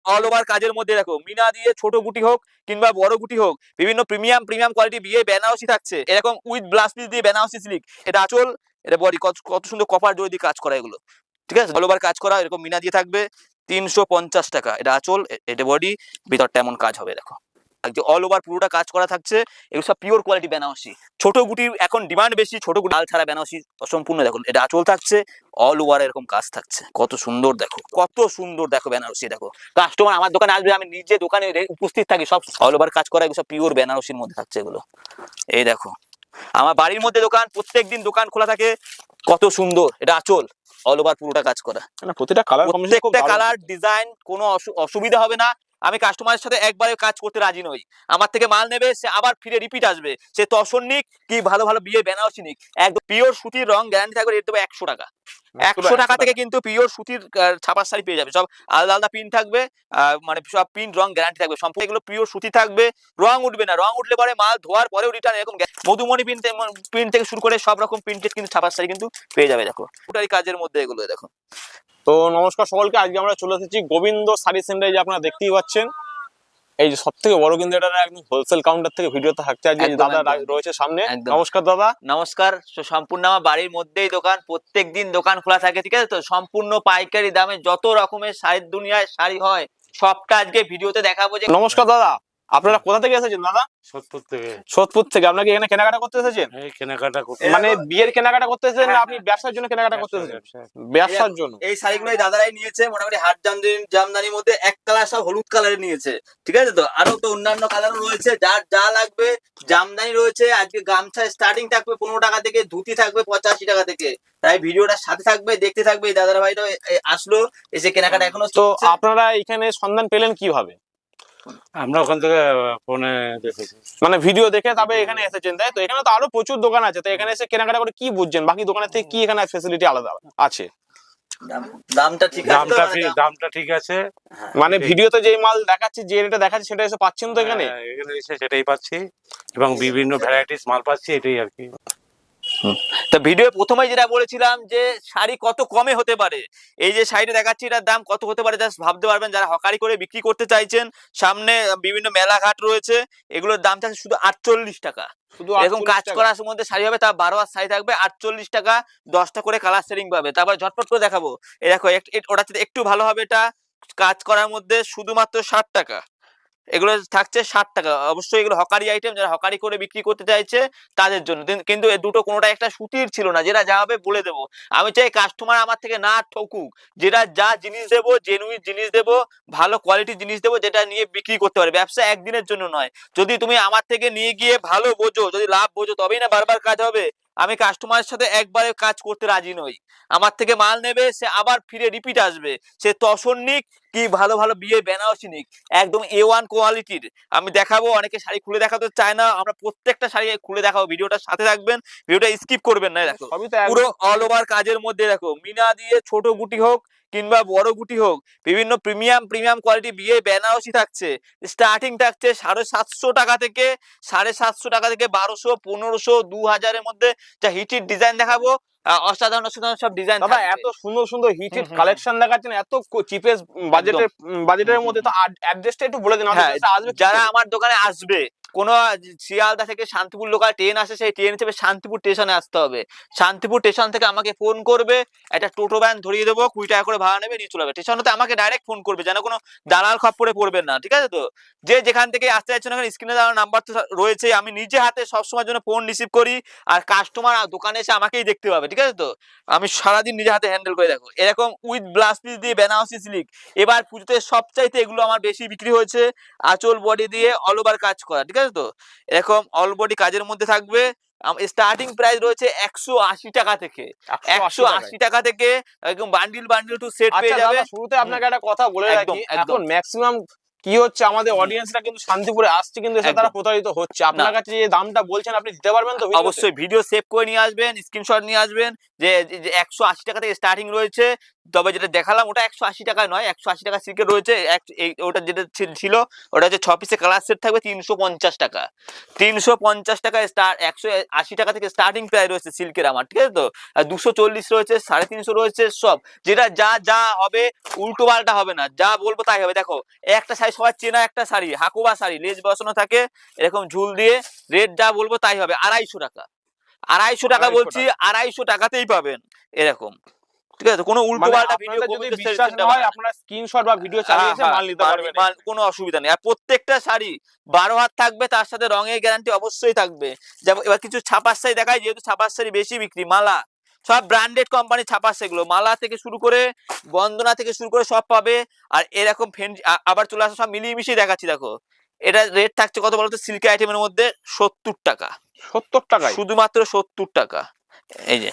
All over কাজের মধ্যে দেখো মিনা দিয়ে ছোট গুটি হোক কিংবা বড় গুটি হোক, বিভিন্ন প্রিমিয়াম কোয়ালিটি বিয়ে বেনারসি থাকছে এরকম উইথ ব্লাউজ পিস দিয়ে বেনারসি সিল্ক। এটা আঁচল, এটা বডি, কত সুন্দর কপার জড়ি দিয়ে কাজ করা এগুলো, ঠিক আছে। অল ওভার কাজ করা এরকম মিনা দিয়ে থাকবে 350 টাকা। এটা আঁচল, এটা বডি, ভিতরটা এমন কাজ হবে দেখো। অল ওভার পুরোটা কাজ করা থাকছে, এগুলো সব পিওর কোয়ালিটি বেনারসি। ছোট গুটির এখন ডিমান্ড বেশি, ছোট গুটি লাল ছাড়া বেনারসি অসম্পূর্ণ। দেখো এটা আঁচল থাকছে, অল ওভার এরকম কাজ থাকছে, কত সুন্দর দেখো, কত সুন্দর দেখো বেনারসি। দেখো কাস্টমার আমার দোকানে আসবে, আমি নিজে দোকানে উপস্থিত থাকি, সব অল ওভার কাজ করা, এগুলো সব পিওর বেনারসির মধ্যে থাকছে এগুলো। এই দেখো আমার বাড়ির মধ্যে দোকান, প্রত্যেকদিন দোকান খোলা থাকে, কত সুন্দর। এটা আঁচল, অল ওভার পুরোটা কাজ করা, প্রতিটা কালার, প্রত্যেকটা কালার ডিজাইন, কোনো অসুবিধা হবে না। আমি কাস্টমারের সাথে একবারে কাজ করতে রাজি নই। আমার থেকে মাল নেবে, সে আবার ফিরে রিপিট আসবে, সে তসর নিক কি ভালো ভালো বিয়ে বেনারসি নিক, একদম পিওর সুতির রং গ্যারান্টি থাকবে। রেট দেবো 100 টাকা। 100 টাকা থেকে কিন্তু পিওর সুতির ছাপার শাড়ি পেয়ে যাবে, সব আলাদা আলাদা প্রিন্ট থাকবে, মানে সব প্রিন্ট রং গ্যারান্টি থাকবে সম্পূর্ণ। এগুলো পিওর সুতি থাকবে, রং উঠবে না, রং উঠলে পরে মাল ধোয়ার পরেও রিটার্ন। এরকম মধুমণি প্রিন্ট থেকে শুরু করে সব রকম প্রিন্টেড কিন্তু ছাপার শাড়ি কিন্তু পেয়ে যাবে। দেখো ওটাই কাজের মধ্যে এগুলো দেখো। তো নমস্কার সকলকে, আজকে আমরা চলে এসেছি গোবিন্দ শাড়ি সেন্টারে, যে আপনারা দেখতেই পাচ্ছেন এই যে সব থেকে বড়, কিন্তু এটা একদম হোলসেল কাউন্টার থেকে ভিডিওতে থাকছে। আজকে দাদা রয়েছে সামনে। নমস্কার দাদা। নমস্কার। সম্পূর্ণ আমার বাড়ির মধ্যেই দোকান, প্রত্যেক দিন দোকান খোলা থাকে, ঠিক আছে তো। সম্পূর্ণ পাইকারি দামে যত রকমের শাড়ির দুনিয়ায় শাড়ি হয় সবটা আজকে ভিডিওতে দেখাবো। যে নমস্কার দাদা, আপনারা কোথা থেকে এসেছেন দাদা? সোদপুর থেকে। সোদপুর থেকে। আপনাকে এখানে কেনাকাটা করতে এসেছেন? কেনাকাটা করতে, মানে বিয়ের কেনাকাটা করতে এসেছেন না আপনি ব্যবসার জন্য কেনাকাটা করতে এসেছেন? ব্যবসার জন্য। এই শাড়িগুলো দাদারাই নিয়েছে, মোটামুটি হাট জামদানির মধ্যে এক কালার, সব হলুদ কালারে নিয়েছে, ঠিক আছে তো। আরো তো অন্যান্য কালারও রয়েছে, যার যা লাগবে। জামদানি রয়েছে, আজকে গামছা স্টার্টিং থাকবে 15 টাকা থেকে, ধুতি থাকবে 85 টাকা থেকে। তাই ভিডিওটার সাথে থাকবে, দেখতে থাকবে। এই দাদারা ভাইরা আসলো, এসে কেনাকাটা এখনো তো আপনারা এখানে সন্ধান পেলেন কিভাবে? আমরা ওখান থেকে ফোনে দেখেছি, মানে ভিডিও দেখে তবে এখানে এসেছেন, তাই তো? এখানে তো আরো প্রচুর দোকান আছে, তো এখানে এসে কেনাকাটা করে কি বুঝছেন বাকি দোকানের থেকে কি এখানে ফ্যাসিলিটি আলাদা আছে? দামটা ঠিক আছে, দামটা ঠিক আছে। মানে ভিডিওতে যে মাল দেখাচ্ছে, যে রেটে দেখাচ্ছে, সেটা এসে পাচ্ছেন তো এখানে? এখানে এসে সেটাই পাচ্ছি, এবং বিভিন্ন ভ্যারাইটিস মাল পাচ্ছি, এটাই আর কি। তো ভিডিও প্রথমে যেটা বলেছিলাম যে শাড়ি কত কমে হতে পারে, এই যে শাড়িটা দেখাচ্ছি এটার দাম কত হতে পারে জাস্ট ভাবতে পারবেন। যারা হকারি করে বিক্রি করতে চাইছেন, সামনে বিভিন্ন মেলা ঘাট রয়েছে, এগুলোর দাম থাকছে শুধু 48 টাকা। এরকম কাজ করার মধ্যে শাড়ি হবে, তা 12 হাত শাড়ি থাকবে 48 টাকা, 10টা করে কালার শেডিং পাবে। তারপর ঝটপট করে দেখাবো, এই দেখো ওটা একটু ভালো হবে, এটা কাজ করার মধ্যে শুধুমাত্র 60 টাকা। এগুলো থাকছে 60 টাকা। অবশ্যই এগুলো হকারি আইটেম, যারা হকারি করে বিক্রি করতে চাইছে তাদের জন্য। কিন্তু এই দুটো কোনোটা একটা সুতির ছিল না, যেটা যা হবে বলে দেবো। আমি চাই কাস্টমার আমার থেকে না ঠকুক, যেটা যা জিনিস দেবো জেনুইন জিনিস দেবো, ভালো কোয়ালিটি জিনিস দেবো, যেটা নিয়ে বিক্রি করতে পারে। ব্যবসা একদিনের জন্য নয়, যদি তুমি আমার থেকে নিয়ে গিয়ে ভালো বোঝো, যদি লাভ বোঝো, তবেই না বারবার কাজ হবে। আমি কাস্টমারের সাথে একবারে কাজ করতে রাজি নই। আমার থেকে মাল নেবে, সে আবার ফিরে রিপিট আসবে, সে তসর নিক কি ভালো ভালো বিয়ে বেনারসি নিক, একদম A1 কোয়ালিটির আমি দেখাবো। অনেকে শাড়ি খুলে দেখাতে চায় না, আমরা প্রত্যেকটা শাড়ি খুলে দেখাবো। ভিডিওটার সাথে থাকবেন, ভিডিওটা স্কিপ করবেন না। দেখো পুরো অল ওভার কাজের মধ্যে দেখো মিনা দিয়ে ছোট গুটি হোক কিংবা বড় গুটি হোক, বিভিন্ন প্রিমিয়াম কোয়ালিটি বিয়ে বেনারসি থাকছে। স্টার্টিং থাকছে 750 টাকা থেকে, 750 টাকা থেকে 1200, 1500, 2000 এর মধ্যে। যা হিটের ডিজাইন দেখাবো, অসাধারণ অসাধারণ সব ডিজাইন। দাদা এত সুন্দর সুন্দর হিটেড কালেকশন দেখাচ্ছেন এত চিপেস্ট বাজেটের মধ্যে, তো অ্যাড্রেসটা একটু বলে দিন। যারা আমার দোকানে আসবে, কোনো শিয়ালদা থেকে শান্তিপুর লোকাল ট্রেন আসে, সেই ট্রেন হিসেবে শান্তিপুর স্টেশনে আসতে হবে। শান্তিপুর স্টেশন থেকে আমাকে ফোন করবে, একটা টোটো ভ্যান ধরিয়ে দেবো, 20 টাকা করে ভাড়া নেবে, নিয়ে চলে যাবে। স্টেশনে আমাকে ডাইরেক্ট ফোন করবে, যেন কোনো দালাল খপ্পরে পড়বেন না, ঠিক আছে তো। যে যেখান থেকে আসতে চাইছেন, স্ক্রিনে দেওয়া নাম্বার তো রয়েছে, আমি নিজে হাতে সবসময়ের জন্য ফোন রিসিভ করি, আর কাস্টমার দোকানে এসে আমাকেই দেখতে পাবে, ঠিক আছে তো। আমি সারাদিন নিজে হাতে হ্যান্ডেল করে দেখো। এরকম উইথ ব্লাউজ পিস দিয়ে বেনারসি সিল্ক, এবার পুজোতে সবচাইতে এগুলো আমার বেশি বিক্রি হয়েছে। আঁচল বডি দিয়ে অল ওভার কাজ করা, ঠিক আছে তো। এরকম অল বডি কাজের মধ্যে থাকবে। স্টার্টিং প্রাইস রয়েছে 180 টাকা থেকে, 180 টাকা থেকে একদম বান্ডিল টু সেট পেয়ে যাবে। শুরুতে আপনাকে একটা কথা বলে রাখি, এখন ম্যাক্সিমাম কি হচ্ছে, আমাদের অডিয়েন্সরা কিন্তু শান্তিপুরে আসছে, কিন্তু এসে তারা প্রতারিত হচ্ছে। আপনার কাছে যে দামটা বলছেন আপনি দিতে পারবেন তো? অবশ্যই ভিডিও সেভ করে নিয়ে আসবেন, স্ক্রিনশট নিয়ে আসবেন, যে 180 টাকা থেকে স্টার্টিং রয়েছে, তবে যেটা দেখালাম ওটা 180 টাকা নয়, 180 টাকা সিল্কের রয়েছে। ওটা যেটা ছিল ওটা হচ্ছে 6 পিসের কালার সেট থাকবে 350 টাকা। 350 টাকায় স্টার্ট, 180 টাকা থেকে স্টার্টিং প্রাইস রয়েছে সিল্কের আমার, ঠিক আছে তো। আর 240 রয়েছে, 350 রয়েছে, সব যেটা যা যা হবে উল্টো পাল্টা হবে না, যা বলবো তাই হবে। দেখো একটা শাড়ি সবার চেনা একটা শাড়ি, হাকুবা শাড়ি, লেজ বসানো থাকে এরকম ঝুল দিয়ে, রেট যা বলবো তাই হবে। 250 টাকা, 250 টাকা বলছি, 250 টাকাতেই পাবেন এরকম, ঠিক আছে। কোনো উল্টো মানে পাল্টা ভিডিও আপনাদের যদি বিশ্বাস না হয় আপনারা স্ক্রিনশট বা ভিডিও চালিয়ে এসে মাল নিতে পারবেন। কোনো অসুবিধা নেই। আর প্রত্যেকটা শাড়ি 12 হাত থাকবে, তার সাথে রঙের গ্যারান্টি অবশ্যই থাকবে। যেমন এবার কিছু ছাপার শাড়ি দেখায়, যেহেতু ছাপার শাড়ি বেশি বিক্রি, মালা সব ব্র্যান্ডেড কোম্পানি ছাপার সেগুলো, মালা থেকে শুরু করে বন্দনা থেকে শুরু করে সব পাবে। আর এরকম আবার চলে আসে সব মিলিয়ে মিশিয়ে দেখাচ্ছি। দেখো এটা রেট থাকছে কত বলতো সিল্ক আইটেমের মধ্যে? 70 টাকা। 70 টাকায় শুধুমাত্র 70 টাকা। এই যে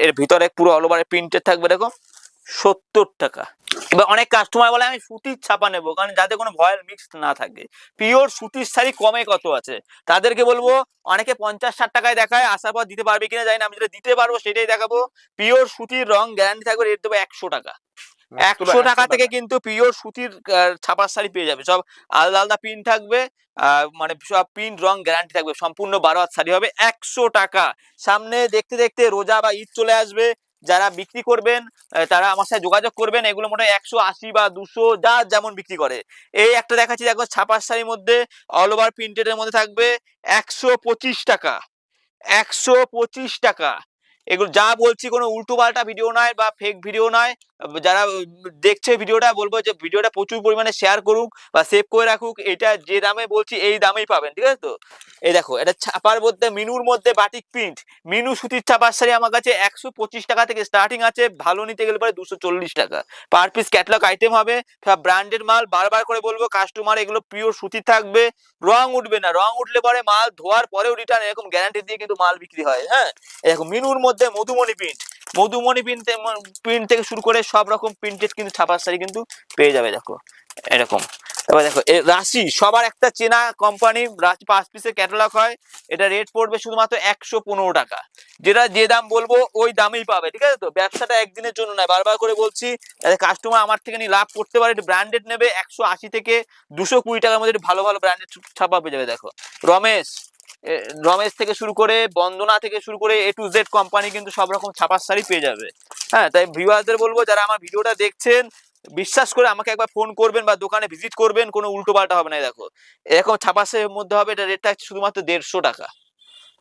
এর ভিতরে পুরো অল ওভার প্রিন্টেড থাকবে এরকম, 70 টাকা। এবার অনেক কাস্টমার বলে আমি সুতির ছাপা নেবো, কারণ যাতে কোনো ভয়েল মিক্স না থাকে। পিওর সুতির শাড়ি কমে কত আছে তাদেরকে বলবো, অনেকে 50-60 টাকায় দেখায়, আসার পর দিতে পারবে কিনা জানি না, আমি যেটা দিতে পারবো সেটাই দেখাবো। পিওর সুতির রং গ্যারান্টি থাকবে, রেট দেবো 100 টাকা। 100 টাকা থেকে কিন্তু পিওর সুতির ছাপার শাড়ি পেয়ে যাবে। সব আলাদা আলাদা প্রিন্ট থাকবে, মানে সব প্রিন্ট রং গ্যারান্টি থাকবে। সম্পূর্ণ 12 হাত শাড়ি হবে 100 টাকা। সামনে দেখতে দেখতে রোজা বা ঈদ চলে আসবে, যারা বিক্রি করবেন তারা আমার সাথে যোগাযোগ করবেন। এগুলো মোটামুটি 180 বা 200 যা যেমন বিক্রি করে। এই একটা দেখাচ্ছি, দেখো ছাপার শাড়ির মধ্যে অল ওভার প্রিন্টেড এর মধ্যে থাকবে 125 টাকা, 125 টাকা। এগুলো যা বলছি কোনো উল্টো পাল্টা ভিডিও নয় বা ফেক ভিডিও নয়। যারা দেখছে ভিডিওটা বলবো যে ভিডিওটা প্রচুর পরিমাণে শেয়ার করুক বা সেভ করে রাখুক। এটা যে দামে বলছি এই দামেই পাবেন, ঠিক আছে তো। এই দেখো এটা ছাপার মধ্যে মিনুর মধ্যে বাটিক প্রিন্ট, মিনু সুতির ছাপার শাড়ি আমার কাছে 125 টাকা থেকে স্টার্টিং আছে, ভালো নিতে গেলে পরে 240 টাকা পার পিস। ক্যাটালগ আইটেম হবে, সব ব্র্যান্ডেড মাল। বারবার করে বলবো কাস্টমার এগুলো পিওর সুতির থাকবে, রং উঠবে না, রং উঠলে পরে মাল ধোয়ার পরেও রিটার্ন, এরকম গ্যারান্টি দিয়ে কিন্তু মাল বিক্রি হয়। হ্যাঁ এরকম মিনুর মধ্যে মধুমণি প্রিন্ট, মধুমণি প্রিন্ট থেকে শুরু করে সব রকম প্রিন্টেড কিন্তু ছাপার শাড়ি কিন্তু পেয়ে যাবে। দেখো এরকম। এবার দেখো রাশি, সবার একটা চেনা কোম্পানি, রাশি 5 পিসের ক্যাটালগ হয়। এটা রেট পড়বে শুধুমাত্র 115 টাকা। যেটা যে দাম বলবো ওই দামেই পাবে, ঠিক আছে তো। ব্যবসাটা একদিনের জন্য নয়, বারবার করে বলছি, কাস্টমার আমার থেকে নিয়ে লাভ করতে পারে। ব্র্যান্ডেড নেবে 180 থেকে 220 টাকার মধ্যে ভালো ভালো ব্র্যান্ডেড ছাপা পেয়ে যাবে। দেখো রমেশ, রমেশ থেকে শুরু করে বন্দনা থেকে শুরু করে A to Z কোম্পানি কিন্তু সব রকম ছাপার শাড়ি পেয়ে যাবে। হ্যাঁ তাই ভিউয়ারদের বলবো যারা আমার ভিডিওটা দেখছেন, বিশ্বাস করে আমাকে একবার ফোন করবেন বা দোকানে ভিজিট করবেন, কোনো উল্টো পাল্টা হবে না। দেখো এরকম ছাপার শাড়ির মধ্যে হবে, এটা রেট থাকছে শুধুমাত্র 150 টাকা,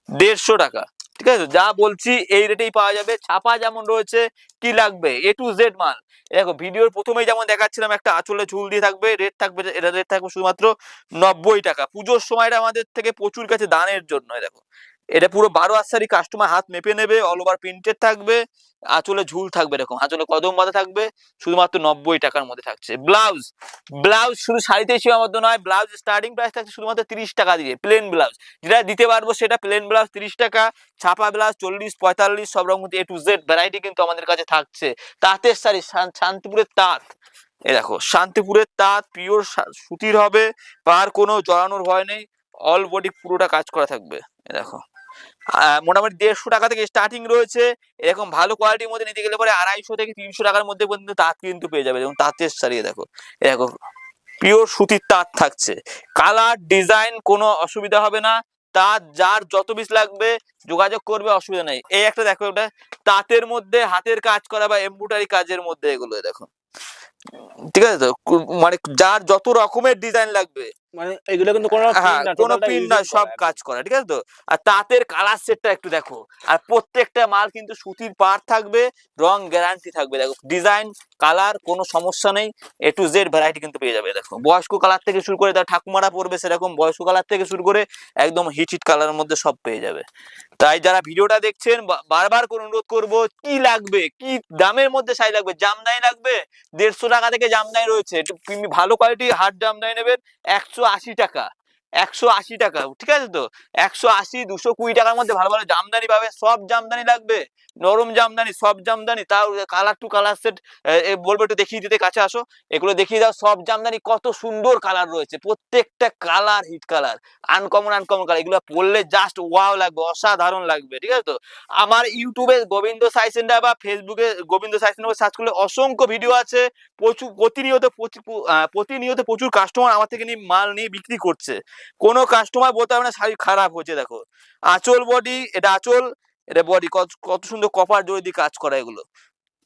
150 টাকা, ঠিক আছে। যা বলছি এই রেটেই পাওয়া যাবে। ছাপা যেমন রয়েছে, কি লাগবে A to Z মাল। দেখো ভিডিওর প্রথমেই যেমন দেখাচ্ছিলাম একটা আঁচলে ঝুল দিয়ে থাকবে, রেট থাকবে, এটা রেট থাকবে শুধুমাত্র 90 টাকা। পুজোর সময়টা আমাদের থেকে প্রচুর কাছে দানের জন্য। দেখো এটা পুরো 12 হাত শাড়ি, কাস্টমার হাত মেপে নেবে, অল ওভার প্রিন্টেড থাকবে, আঁচলে ঝুল থাকবে এরকম, আঁচলে কদম বাঁধা থাকবে, শুধুমাত্র 90 টাকার মধ্যে থাকছে। ব্লাউজ, ব্লাউজ শুধু শাড়িতেই সীমাবদ্ধ নয়, ব্লাউজ স্টার্টিং প্রাইস থাকছে শুধুমাত্র 30 টাকা দিয়ে। প্লেন ব্লাউজ যেটা দিতে পারবো সেটা প্লেন ব্লাউজ 30 টাকা, ছাপা ব্লাউজ 40-45, সব রকম A to Z ভ্যারাইটি কিন্তু আমাদের কাছে থাকছে। তাঁতের শাড়ি, শান্তিপুরের তাঁত, এই দেখো শান্তিপুরের তাঁত পিওর সুতির হবে, পার কোনো জড়ানোর ভয় নেই, অল বডি পুরোটা কাজ করা থাকবে। এই দেখো মোটামুটি 150 টাকা থেকে স্টার্টিং রয়েছে। এরকম ভালো কোয়ালিটির মধ্যে নিতে গেলে পরে 250 থেকে 300 টাকার মধ্যে পর্যন্ত তাঁত কিন্তু পেয়ে যাবে। যেমন তাঁতের শাড়ি দেখো, দেখো পিওর সুতির তাঁত থাকছে, কালার ডিজাইন কোনো অসুবিধা হবে না। তাঁত যার যত পিস লাগবে যোগাযোগ করবে, অসুবিধা নেই। এই একটা দেখো, ওটা তাঁতের মধ্যে হাতের কাজ করা বা এমব্রয়ডারি কাজের মধ্যে এগুলো দেখো, ঠিক আছে তো। মানে যার যত রকমের ডিজাইন লাগবে, মানে এগুলো কিন্তু কোনো পিন না, সব কাজ করা, ঠিক আছে তো। আর তাঁতের কালার সেটটা একটু দেখো, আর প্রত্যেকটা মাল কিন্তু সুতির পার থাকবে, রং গ্যারান্টি থাকবে। দেখো ডিজাইন কালার কোনো সমস্যা নেই, A to Z ভ্যারাইটি কিন্তু পেয়ে যাবে। দেখো বয়স্ক কালার থেকে শুরু করে, তার ঠাকুমারা পড়বে সেরকম বয়স্ক কালার থেকে শুরু করে একদম হিট কালারের মধ্যে সব পেয়ে যাবে। তাই যারা ভিডিওটা দেখছেন বারবার করে অনুরোধ করবো, কি লাগবে, কি দামের মধ্যে শাড়ি লাগবে, জামদানি লাগবে 150 টাকা থেকে জামদানি রয়েছে, একটু ভালো কোয়ালিটি হার্ড জামদানি নেবেন 180 টাকা। 180 টাকা, ঠিক আছে তো? 180, 220 টাকার মধ্যে ভালো ভালো জামদানি পাবে। সব জামদানি লাগবে, নরম জামদানি, সব জামদানি, তাও কালার টু কালার সেট। বলবো একটু দেখিয়ে দিতে, কাছে আসো, এগুলো দেখিয়ে দাও। সব জামদানি, কত সুন্দর কালার রয়েছে, প্রত্যেকটা colour hit colour, uncommon uncommon colour. এগুলো পরলে জাস্ট ওয়াও লাগবে, অসাধারণ লাগবে, ঠিক আছে তো? আমার ইউটিউবে গোবিন্দ সাই সেন্টার বা ফেসবুকে গোবিন্দ সাই সেন্টার সার্চ করলে অসংখ্য ভিডিও আছে। প্রতিনিয়ত প্রচুর কাস্টমার আমার থেকে নিয়ে মাল নিয়ে বিক্রি করছে। কোনো কাস্টমার বলতে পারবে না শাড়ি খারাপ হচ্ছে। দেখো আঁচল বডি, এটা আঁচল, এটা বডি, কত সুন্দর কপার জড়ি দিয়ে কাজ করা এগুলো,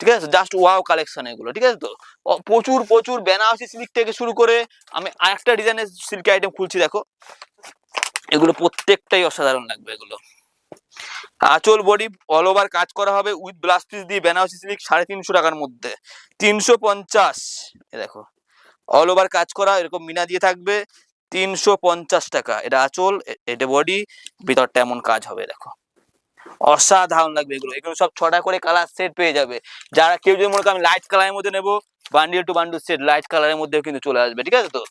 ঠিক আছে? জাস্ট ওয়াও কালেকশন এগুলো, ঠিক আছে তো? প্রচুর প্রচুর বেনারসি সিল্ক থেকে শুরু করে আমি আরেকটা ডিজাইনের সিল্ক আইটেম খুলছি, দেখো এগুলো প্রত্যেকটাই অসাধারণ লাগবে। এগুলো আঁচল বডি অল ওভার কাজ করা হবে উইথ ব্লাউজ পিস দিয়ে, বেনারসি সিল্ক 350 টাকার মধ্যে, 350। দেখো অল ওভার কাজ করা, এরকম মিনা দিয়ে থাকবে, 350 টাকা। এটা আঁচল, এটা বডি, ভিতরটা এমন কাজ হবে, দেখো অসাধারণ লাগবে। এগুলো এগুলো সব 6টা করে কালার সেট পেয়ে যাবে। যারা কেউ যদি মনে করে আমি লাইট কালারের মধ্যে নেবো, bundle to bundle set light কালারের মধ্যেও কিন্তু চলে আসবে, ঠিক আছে তো?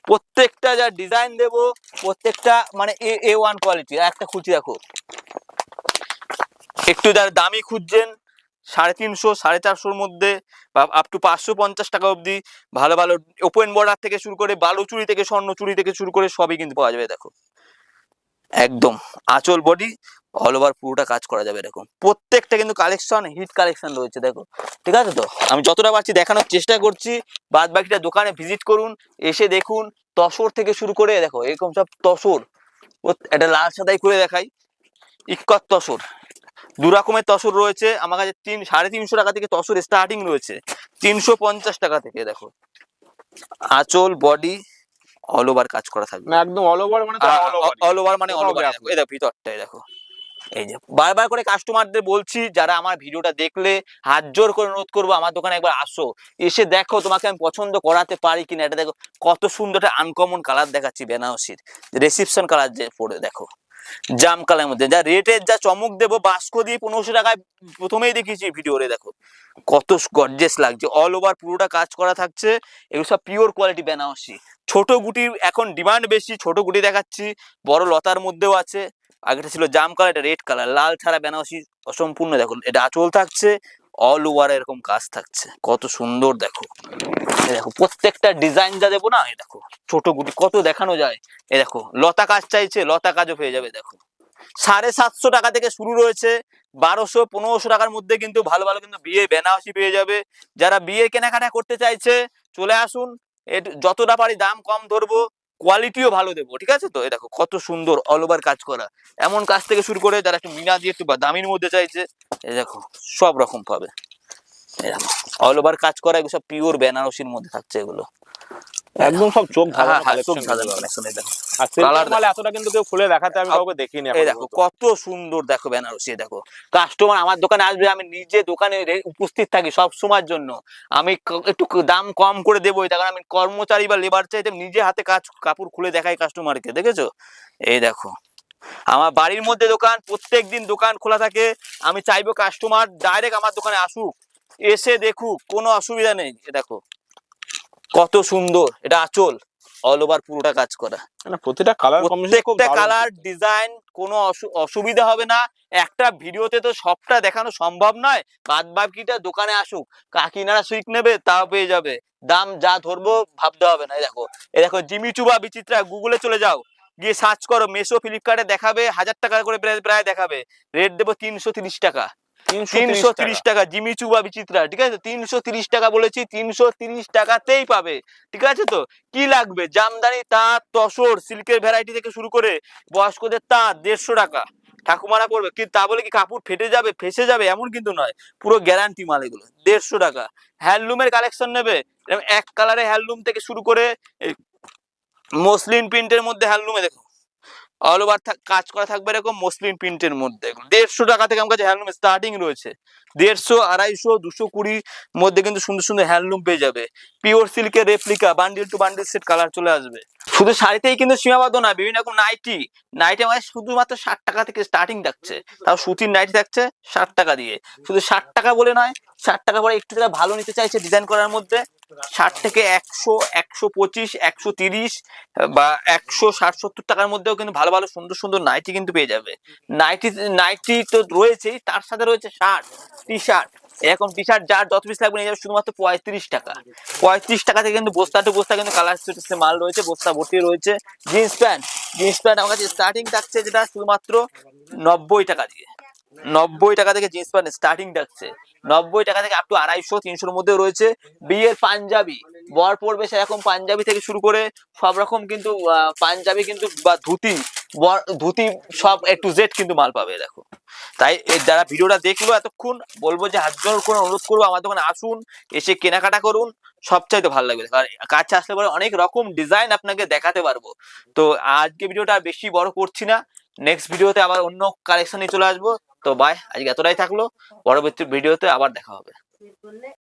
প্রত্যেকটা যা ডিজাইন দেবো, প্রত্যেকটা মানে A1 কোয়ালিটি। একটা খুঁজি, দেখো একটু যারা দামি খুঁজছেন, 350, 450 মধ্যে বা আপ টু 550 টাকা অবধি ভালো ভালো ওপেন বর্ডার থেকে শুরু করে বালু চুড়ি থেকে স্বর্ণ চুড়ি থেকে শুরু করে সবই কিন্তু পাওয়া যাবে। দেখো একদম আঁচল বডি অল ওভার পুরোটা কাজ করা যাবে। এরকম প্রত্যেকটা কিন্তু কালেকশন হিট কালেকশন রয়েছে, দেখো ঠিক আছে তো? আমি যতটা পারছি দেখানোর চেষ্টা করছি। বাদ বাকিটা দোকানে ভিজিট করুন, এসে দেখুন। তসর থেকে শুরু করে দেখো এরকম সব তসর, এটা লাল সাদাই করে দেখাই, ইক্কত তসর, 2 রকমের তসর রয়েছে আমার কাছে। 350 টাকা থেকে তসর স্টার্টিং রয়েছে, 350 টাকা থেকে। দেখো আঁচল বডি অল ওভার কাজ করা থাকবে, না একদম অল ওভার, মানে অল ওভার মানে অল ওভার। এই দেখো ভিতরটাই দেখো। এই যে বারবার করে কাস্টমারদের বলছি, যারা আমার ভিডিওটা দেখলে হাত জোর করে অনুরোধ করবো আমার দোকানে একবার আসো, এসে দেখো তোমাকে আমি পছন্দ করাতে পারি কিনা। এটা দেখো কত সুন্দর একটা আনকমন কালার দেখাচ্ছি, বেনারসির রিসেপশন কালার যে পরে, দেখো জাম কালারের মধ্যে যা রেটের যা চমক দেবো, বাস্ক দিয়ে 1500 টাকায় প্রথমেই দেখিয়েছি ভিডিওরে। দেখো কত গর্জিয়াস লাগছে, অল ওভার পুরোটা কাজ করা থাকছে। এগুলো সব পিওর কোয়ালিটি বেনারসি। ছোট গুটির এখন ডিমান্ড বেশি, ছোট গুটি দেখাচ্ছি, বড় লতার মধ্যেও আছে। আগেটা ছিল জাম কালার, এটা রেড কালার, লাল ছাড়া বেনারসি অসম্পূর্ণ। দেখো এটা আঁচল থাকছে, অল ওভার এরকম কাজ থাকছে, কত সুন্দর। দেখো দেখো প্রত্যেকটা ডিজাইন যা দেবো না, দেখো ছোট গুটি কত দেখানো যায়। দেখো লতা কাজ চাইছে, লতা কাজও পেয়ে যাবে। দেখো 750 টাকা থেকে শুরু রয়েছে, 1200, 1500 টাকার মধ্যে কিন্তু ভালো ভালো কিন্তু বিয়ে বেনারসি পেয়ে যাবে। যারা বিয়ে কেনাকাটা করতে চাইছে চলে আসুন, যতটা পারি দাম কম ধরবো, কোয়ালিটিও ভালো দেবো, ঠিক আছে তো? দেখো কত সুন্দর অল ওভার কাজ করা, এমন কাজ থেকে শুরু করে যারা একটু মিনা দিয়ে একটু দামির মধ্যে চাইছে, দেখো সব রকম পাবে। দেখো অল ওভার কাজ করা, এগুলো সব পিওর বেনারসির মধ্যে থাকছে এগুলো, একদম সব চোখ ধাঁধানো চোখ কালেকশন। ধাঁধানো কালেকশন। দেখো আর সিল্কের মাল এতটা কিন্তু কেউ খুলে দেখাতে আমি কাউকে দেখিনি। এই দেখো কত সুন্দর, দেখো বেনারসি। দেখো কাস্টমার আমার দোকানে আসবে, আমি নিজে দোকানে উপস্থিত থাকি সব সময়ের জন্য। আমি একটু দাম কম করে দেবো, কারণ আমি কর্মচারী বা লেবার চাইতে নিজে হাতে কাপড় খুলে দেখাই কাস্টমারকে। দেখেছো এই দেখো আমার বাড়ির মধ্যে দোকান, প্রত্যেকদিন দোকান খোলা থাকে। আমি চাইবো কাস্টমার ডাইরেক্ট আমার দোকানে আসুক, এসে দেখুক, কোনো অসুবিধা নেই। দেখো কত সুন্দর, এটা আঁচল অল ওভার পুরোটা কাজ করা, প্রতিটা কালার প্রত্যেকটা কালার ডিজাইন, কোনো অসুবিধা হবে না। একটা ভিডিওতে তো সবটা দেখানো সম্ভব নয়, বাদ বাকিটা দোকানে আসুক, কাকিনারা সুইট নেবে তাও পেয়ে যাবে। দাম যা ধরবো ভাবতে হবে না। এই দেখো জিমি চুবা বিচিত্রা, গুগলে চলে যাও, গিয়ে সার্চ করো, মেসো ফ্লিপকার্টে দেখাবে 1000 টাকা করে প্রায় দেখাবে। রেট দেবো 330 টাকা, 330 টাকা জিমি চুবা বিচিত্রা, ঠিক আছে? 330 টাকা বলেছি, 330 টাকাতেই পাবে, ঠিক আছে তো? কি লাগবে? জামদানি তাঁত, তসর, সিল্কের ভ্যারাইটি থেকে শুরু করে বয়স্কদের তাঁত 150 টাকা, ঠাকুমারা পড়বে। কিন্তু তা বলে কি কাপড় ফেটে যাবে, ফেসে যাবে এমন কিন্তু নয়, পুরো গ্যারান্টি মাল এগুলো। 150 টাকা। হ্যান্ডলুমের কালেকশন নেবে, এক কালারে হ্যান্ডলুম থেকে শুরু করে মসলিন প্রিন্টের মধ্যে হ্যান্ডলুমে দেখো অল ওভার কাজ করা থাকবে এরকম মসলিন প্রিন্টের মধ্যে। 150 টাকা থেকে আমার কাছে হ্যান্ডলুম স্টার্টিং রয়েছে, 150, 250, 220 মধ্যে কিন্তু সুন্দর সুন্দর হ্যান্ডলুম পেয়ে যাবে। পিওর সিল্কের replica, bundle to bundle set colour চলে আসবে। শুধু শাড়িতেই কিন্তু সীমাবদ্ধ না, বিভিন্ন রকম নাইটি আমাদের শুধুমাত্র 60 টাকা থেকে স্টার্টিং থাকছে, তাও সুতির নাইটি থাকছে 60 টাকা দিয়ে। শুধু 60 টাকা বলে নয়, 60 টাকা পরে একটু যারা ভালো নিতে চাইছে ডিজাইন করার মধ্যে, 60 থেকে 100, 125, 130 বা 160-70 টাকার মধ্যেও কিন্তু ভালো ভালো সুন্দর সুন্দর নাইটি কিন্তু পেয়ে যাবে। নাইটি নাইটি তো রয়েছেই, তার সাথে রয়েছে শার্ট, টি শার্ট। এরকম টি শার্ট যার যত পিস লাগবে নিয়ে যাবে শুধুমাত্র 35 টাকা। 35 টাকা থেকে কিন্তু বস্তা টু বস্তা কিন্তু কালার মাল রয়েছে, বস্তা ভর্তি রয়েছে। জিন্স প্যান্ট, জিন্স প্যান্ট আমার কাছে স্টার্টিং থাকছে যেটা শুধুমাত্র 90 টাকা দিয়ে। 90 টাকা থেকে জিন্স প্যান্ট স্টার্টিং থাকছে। 90 টাকা থেকে আপ টু 250-300 মধ্যে রয়েছে। বিয়ের পাঞ্জাবি, বর পড়বে সেরকম পাঞ্জাবি থেকে শুরু করে সব রকম কিন্তু পাঞ্জাবি কিন্তু বা ধুতি, ধুতি সব A to Z কিন্তু মাল পাবে দেখো। তাই যারা ভিডিওটা দেখলো এতক্ষণ, বলবো যে হাত জোড় করে অনুরোধ করবো আমার দোকানে আসুন, এসে কেনাকাটা করুন, সবচাইতে ভালো লাগবে। কারণ কাছে আসলে পরে অনেক রকম ডিজাইন আপনাকে দেখাতে পারবো। তো আজকে ভিডিওটা আর বেশি বড় করছি না, নেক্সট ভিডিওতে আবার অন্য কালেকশন নিয়ে চলে আসবো। তো বাই, আজকে এতটাই থাকলো, পরবর্তী ভিডিওতে আবার দেখা হবে।